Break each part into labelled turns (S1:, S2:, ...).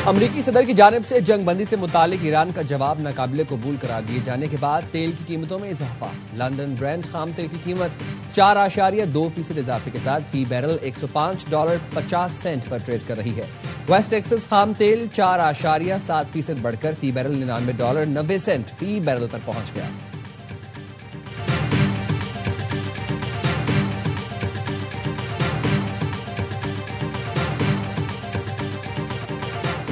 S1: امریکی صدر کی جانب سے جنگ بندی سے متعلق ایران کا جواب ناقابل قبول قرار دیے جانے کے بعد تیل کی قیمتوں میں اضافہ۔ لندن برینٹ خام تیل کی قیمت 4.2% اضافے کے ساتھ فی بیرل $105.50 پر ٹریڈ کر رہی ہے۔ ویسٹ ٹیکسس خام تیل 4.7% بڑھ کر فی بیرل $99.90 فی بیرل پر پہنچ گیا۔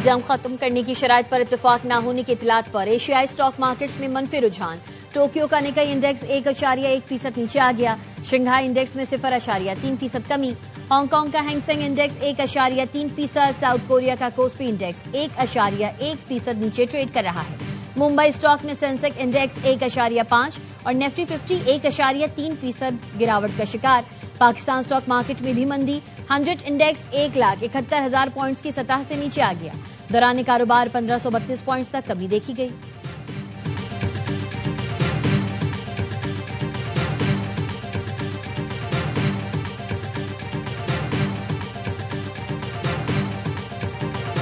S2: جنگ ختم کرنے کی شرائط پر اتفاق نہ ہونے کی اطلاعات پر ایشیائی اسٹاک مارکیٹس میں منفی رجحان۔ ٹوکیو کا نکئی انڈیکس 1.1% نیچے آ گیا۔ شنگھائی انڈیکس میں 0.3% کمی۔ ہانگ کانگ کا ہینگ سینگ انڈیکس 1.3%، ساؤتھ کوریا کا کوسپی انڈیکس 1.1% نیچے ٹریڈ کر رہا ہے۔ ممبئی اسٹاک میں سینسیکس انڈیکس 1.5 اور نفٹی 50 1.3% گراوٹ کا شکار۔ پاکستان اسٹاک مارکیٹ میں بھی مندی۔ 100 انڈیکس 1,71,000 پوائنٹس کی سطح سے نیچے آ گیا۔ دوران کاروبار 1532 پوائنٹس تک کمی دیکھی گئی۔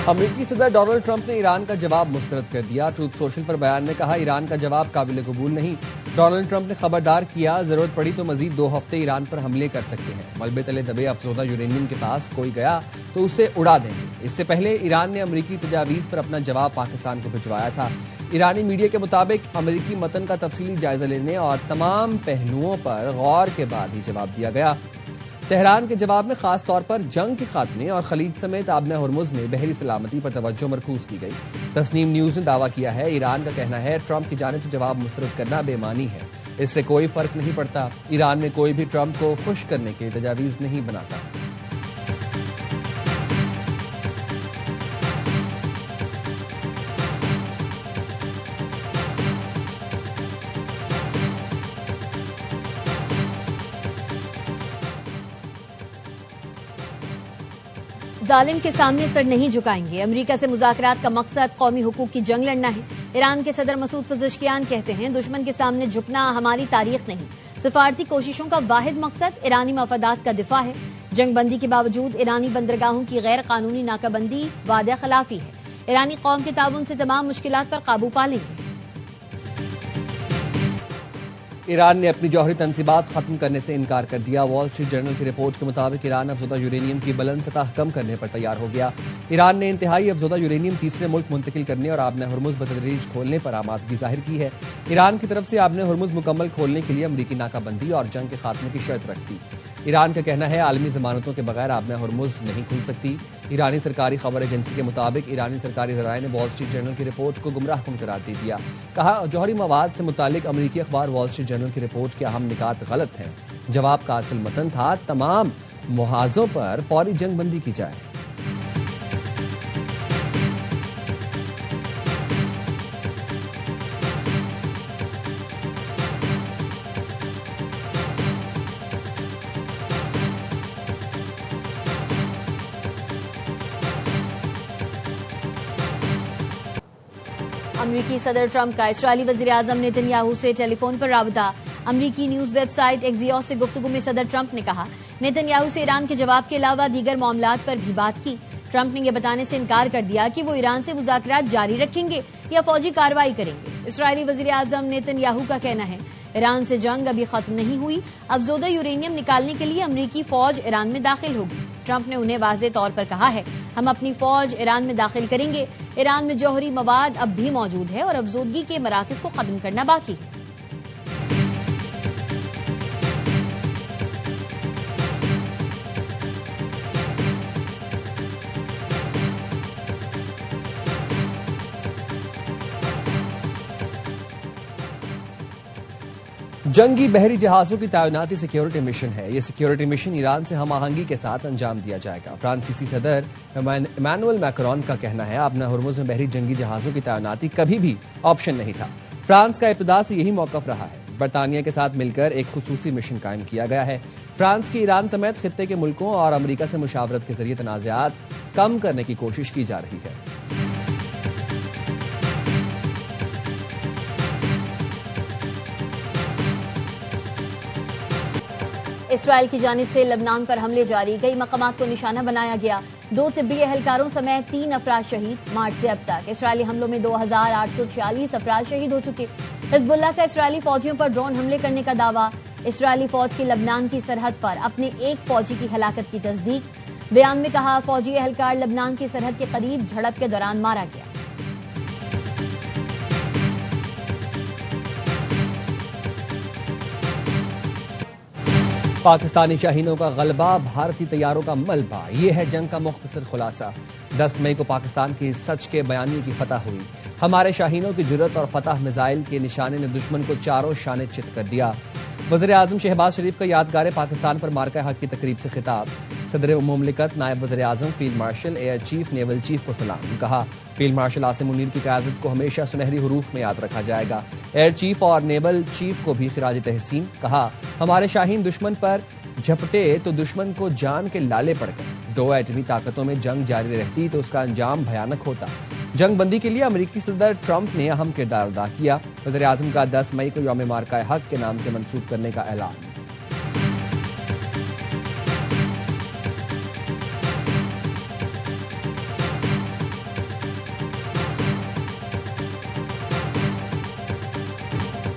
S1: امریکی صدر ڈونلڈ ٹرمپ نے ایران کا جواب مسترد کر دیا۔ ٹروتھ سوشل پر بیان میں کہا ایران کا جواب قابل قبول نہیں۔ ڈونلڈ ٹرمپ نے خبردار کیا ضرورت پڑی تو مزید 2 ہفتے ایران پر حملے کر سکتے ہیں۔ ملبے تلے دبے افزودہ یورینیم کے پاس کوئی گیا تو اسے اڑا دیں گے۔ اس سے پہلے ایران نے امریکی تجاویز پر اپنا جواب پاکستان کو بھجوایا تھا۔ ایرانی میڈیا کے مطابق امریکی متن کا تفصیلی جائزہ لینے اور تمام پہلوؤں پر غور کے بعد ہی جواب دیا گیا۔ تہران کے جواب میں خاص طور پر جنگ کے خاتمے اور خلیج سمیت آبنہ ہرمز میں بحری سلامتی پر توجہ مرکوز کی گئی۔ تسنیم نیوز نے دعویٰ کیا ہے ایران کا کہنا ہے ٹرمپ کی جانب سے جواب مسترد کرنا بے معنی ہے، اس سے کوئی فرق نہیں پڑتا۔ ایران میں کوئی بھی ٹرمپ کو خوش کرنے کے تجاویز نہیں بناتا۔
S2: ظالم کے سامنے سر نہیں جھکائیں گے۔ امریکہ سے مذاکرات کا مقصد قومی حقوق کی جنگ لڑنا ہے۔ ایران کے صدر مسعود پزشکیان کہتے ہیں دشمن کے سامنے جھکنا ہماری تاریخ نہیں، سفارتی کوششوں کا واحد مقصد ایرانی مفادات کا دفاع ہے۔ جنگ بندی کے باوجود ایرانی بندرگاہوں کی غیر قانونی ناکہ بندی وعدہ خلافی ہے۔ ایرانی قوم کے تعاون سے تمام مشکلات پر قابو پا لیں گے۔
S1: ایران نے اپنی جوہری تنصیبات ختم کرنے سے انکار کر دیا۔ وال اسٹریٹ جرنل کی رپورٹ کے مطابق ایران افزودہ یورینیم کی بلند سطح کم کرنے پر تیار ہو گیا۔ ایران نے انتہائی افزودہ یورینیم تیسرے ملک منتقل کرنے اور آبنہ ہرمز بتدریج کھولنے پر آمادگی ظاہر کی ہے۔ ایران کی طرف سے آبنہ ہرمز مکمل کھولنے کے لیے امریکی ناکہ بندی اور جنگ کے خاتمے کی شرط رکھتی۔ ایران کا کہنا ہے عالمی ضمانتوں کے بغیر آبنہ ہرمز نہیں کھل سکتی۔ ایرانی سرکاری خبر ایجنسی کے مطابق ایرانی سرکاری ذرائع نے وال اسٹریٹ جرنل کی رپورٹ کو گمراہ کن قرار دے دیا۔ کہا جوہری مواد سے متعلق امریکی اخبار وال اسٹریٹ جرنل کی رپورٹ کے اہم نکات غلط ہیں۔ جواب کا اصل متن تھا تمام محاذوں پر فوری جنگ بندی کی جائے۔
S2: امریکی صدر ٹرمپ کا اسرائیلی وزیراعظم نیتن یاہو سے ٹیلی فون پر رابطہ۔ امریکی نیوز ویب سائٹ ایکزیوس سے گفتگو میں صدر ٹرمپ نے کہا نیتن یاہو سے ایران کے جواب کے علاوہ دیگر معاملات پر بھی بات کی۔ ٹرمپ نے یہ بتانے سے انکار کر دیا کہ وہ ایران سے مذاکرات جاری رکھیں گے یا فوجی کارروائی کریں گے۔ اسرائیلی وزیراعظم نیتن یاہو کا کہنا ہے ایران سے جنگ ابھی ختم نہیں ہوئی، افزودہ یورینیم نکالنے کے لیے امریکی فوج ایران میں داخل ہوگی۔ ٹرمپ نے انہیں واضح طور پر کہا ہے ہم اپنی فوج ایران میں داخل کریں گے۔ ایران میں جوہری مواد اب بھی موجود ہے اور افزودگی کے مراکز کو ختم کرنا باقی ہے۔
S1: جنگی بحری جہازوں کی تعیناتی سیکیورٹی مشن ہے۔ یہ سیکیورٹی مشن ایران سے ہم آہنگی کے ساتھ انجام دیا جائے گا۔ فرانسیسی صدر ایمانوئل میکرون کا کہنا ہے آبنہ ہرمز میں بحری جنگی جہازوں کی تعیناتی کبھی بھی آپشن نہیں تھا۔ فرانس کا ابتدا سے یہی موقف رہا ہے۔ برطانیہ کے ساتھ مل کر ایک خصوصی مشن قائم کیا گیا ہے۔ فرانس کی ایران سمیت خطے کے ملکوں اور امریکہ سے مشاورت کے ذریعے تنازعات کم کرنے کی کوشش کی جا رہی ہے۔
S2: اسرائیل کی جانب سے لبنان پر حملے جاری، کئی مقامات کو نشانہ بنایا گیا، 2 طبی اہلکاروں سمیت 3 افراد شہید۔ مارچ سے اب تک اسرائیلی حملوں میں 2846 افراد شہید ہو چکے۔ حزب اللہ کا اسرائیلی فوجیوں پر ڈرون حملے کرنے کا دعویٰ، اسرائیلی فوج کی لبنان کی سرحد پر اپنے ایک فوجی کی ہلاکت کی تصدیق۔ بیان میں کہا فوجی اہلکار لبنان کی سرحد کے قریب جھڑپ کے دوران مارا گیا۔
S1: پاکستانی شاہینوں کا غلبہ، بھارتی طیاروں کا ملبہ، یہ ہے جنگ کا مختصر خلاصہ۔ 10 مئی کو پاکستان کی سچ کے بیانیے کی فتح ہوئی۔ ہمارے شاہینوں کی جرأت اور فتح میزائل کے نشانے نے دشمن کو چاروں شانے چت کر دیا۔ وزیراعظم شہباز شریف کا یادگار پاکستان پر مارکہ حق کی تقریب سے خطاب۔ صدر مملکت، نائب وزیر اعظم، field marshal, air chief, naval chief کو سلام۔ کہا فیلڈ مارشل عاصم منیر کی قیادت کو ہمیشہ سنہری حروف میں یاد رکھا جائے گا۔ ایئر چیف اور نیول چیف کو بھی خراج تحسین۔ کہا ہمارے شاہین دشمن پر جھپٹے تو دشمن کو جان کے لالے پڑ گئے۔ 2 ایٹمی طاقتوں میں جنگ جاری رہتی تو اس کا انجام بھیانک ہوتا۔ جنگ بندی کے لیے امریکی صدر ٹرمپ نے اہم کردار ادا کیا۔ وزیر اعظم کا 10 مئی کو یوم مارکہ حق کے نام سے منسوخ کرنے کا اعلان۔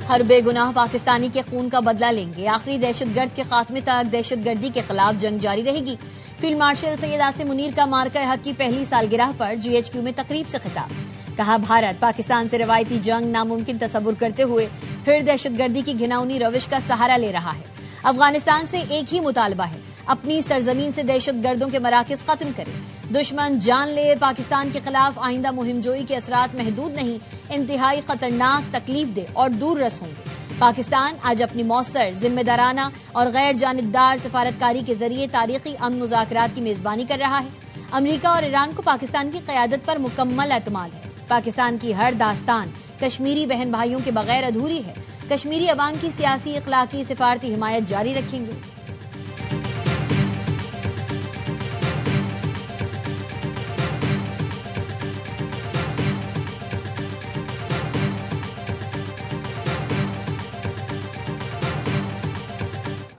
S2: ہر بے گناہ پاکستانی کے خون کا بدلہ لیں گے، آخری دہشت گرد کے خاتمے تک دہشت گردی کے خلاف جنگ جاری رہے گی۔ فیلڈ مارشل سید عاصم منیر کا مارکہ حق کی پہلی سالگرہ پر GHQ میں تقریب سے خطاب۔ کہا بھارت پاکستان سے روایتی جنگ ناممکن تصور کرتے ہوئے پھر دہشت گردی کی گھناؤنی روش کا سہارا لے رہا ہے۔ افغانستان سے ایک ہی مطالبہ ہے، اپنی سرزمین سے دہشت گردوں کے مراکز ختم کرے۔ دشمن جان لے پاکستان کے خلاف آئندہ مہم جوئی کے اثرات محدود نہیں، انتہائی خطرناک، تکلیف دہ اور دور رس ہوں گے۔ پاکستان آج اپنی مؤثر، ذمہ دارانہ اور غیر جانبدار سفارتکاری کے ذریعے تاریخی امن مذاکرات کی میزبانی کر رہا ہے۔ امریکہ اور ایران کو پاکستان کی قیادت پر مکمل اعتماد ہے۔ پاکستان کی ہر داستان کشمیری بہن بھائیوں کے بغیر ادھوری ہے۔ کشمیری عوام کی سیاسی، اخلاقی، سفارتی حمایت جاری رکھیں گے۔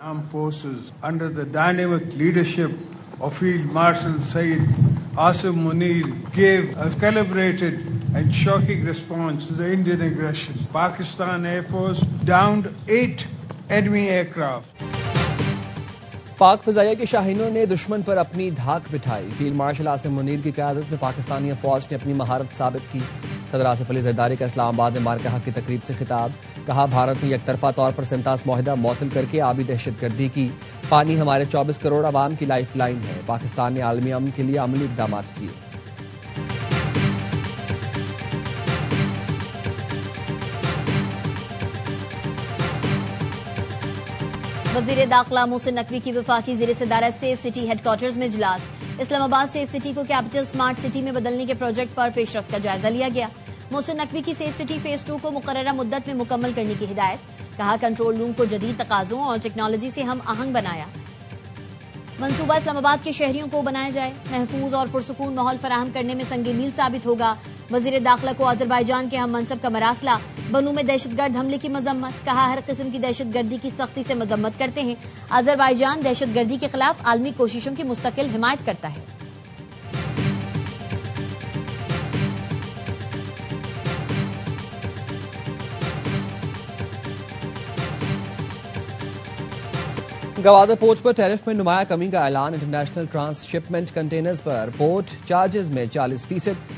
S3: Armed Forces under the dynamic leadership of Field Marshal Syed Asim Munir gave a calibrated and shocking response to the Indian aggression. Pakistan Air Force downed 8 enemy aircraft.
S1: پاک فضائیہ کے شاہینوں نے دشمن پر اپنی دھاک بٹھائی۔ فیلڈ مارشل عاصم منیر کی قیادت میں پاکستانی فوج نے اپنی مہارت ثابت کی۔ صدر آصف علی زرداری کا اسلام آباد میں مارکہ حق کی تقریب سے خطاب۔ کہا بھارت نے یک طرفہ طور پر سنتاس معاہدہ معطل کر کے آبی دہشت گردی کی۔ پانی ہمارے 24 کروڑ عوام کی لائف لائن ہے۔ پاکستان نے عالمی امن کے لیے عملی اقدامات کیے۔
S2: وزیر داخلہ محسن نقوی کی وفاقی زیر صدارت سیف سٹی ہیڈ کوارٹرز میں اجلاس۔ اسلام آباد سیف سٹی کو کیپٹل سمارٹ سٹی میں بدلنے کے پروجیکٹ پر پیش رفت کا جائزہ لیا گیا۔ محسن نقوی کی سیف سٹی فیز 2 کو مقررہ مدت میں مکمل کرنے کی ہدایت۔ کہا کنٹرول روم کو جدید تقاضوں اور ٹیکنالوجی سے ہم آہنگ بنایا۔ منصوبہ اسلام آباد کے شہریوں کو بنایا جائے، محفوظ اور پرسکون ماحول فراہم کرنے میں سنگ میل ثابت ہوگا۔ وزیر داخلہ کو آذربائیجان کے ہم منصب کا مراسلہ، بنو میں دہشت گرد حملے کی مذمت۔ کہا ہر قسم کی دہشت گردی کی سختی سے مذمت کرتے ہیں۔ آذربائیجان دہشت گردی کے خلاف عالمی کوششوں کی مستقل حمایت کرتا ہے۔
S1: گوادر پورٹ پر ٹیرف میں نمایاں کمی کا اعلان۔ انٹرنیشنل ٹرانس شپمنٹ کنٹینرز پر پورٹ چارجز میں 40%،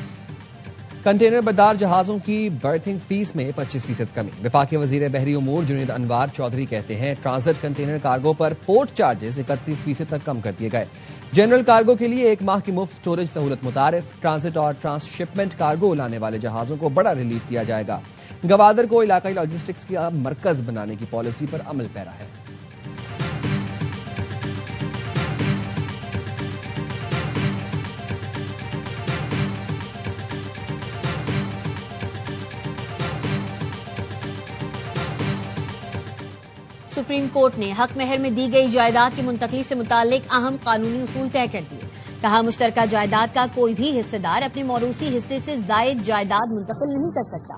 S1: کنٹینر بردار جہازوں کی برتھنگ فیس میں 25% کمی۔ وفاقی وزیر بحری امور جنید انوار چودھری کہتے ہیں ٹرانزٹ کنٹینر کارگو پر پورٹ چارجز 31% تک کم کر دیے گئے۔ جنرل کارگو کے لیے 1 ماہ کی مفت اسٹوریج سہولت متعارف۔ ٹرانزٹ اور ٹرانس شپمنٹ کارگو لانے والے جہازوں کو بڑا ریلیف دیا جائے گا۔ گوادر کو علاقائی لاجسٹکس کا مرکز بنانے کی پالیسی پر عمل پیرا ہے۔
S2: سپریم کورٹ نے حق مہر میں دی گئی جائیداد کی منتقلی سے متعلق اہم قانونی اصول طے کر دیے۔ کہا مشترکہ جائیداد کا کوئی بھی حصے دار اپنے موروثی حصے سے زائد جائیداد منتقل نہیں کر سکتا۔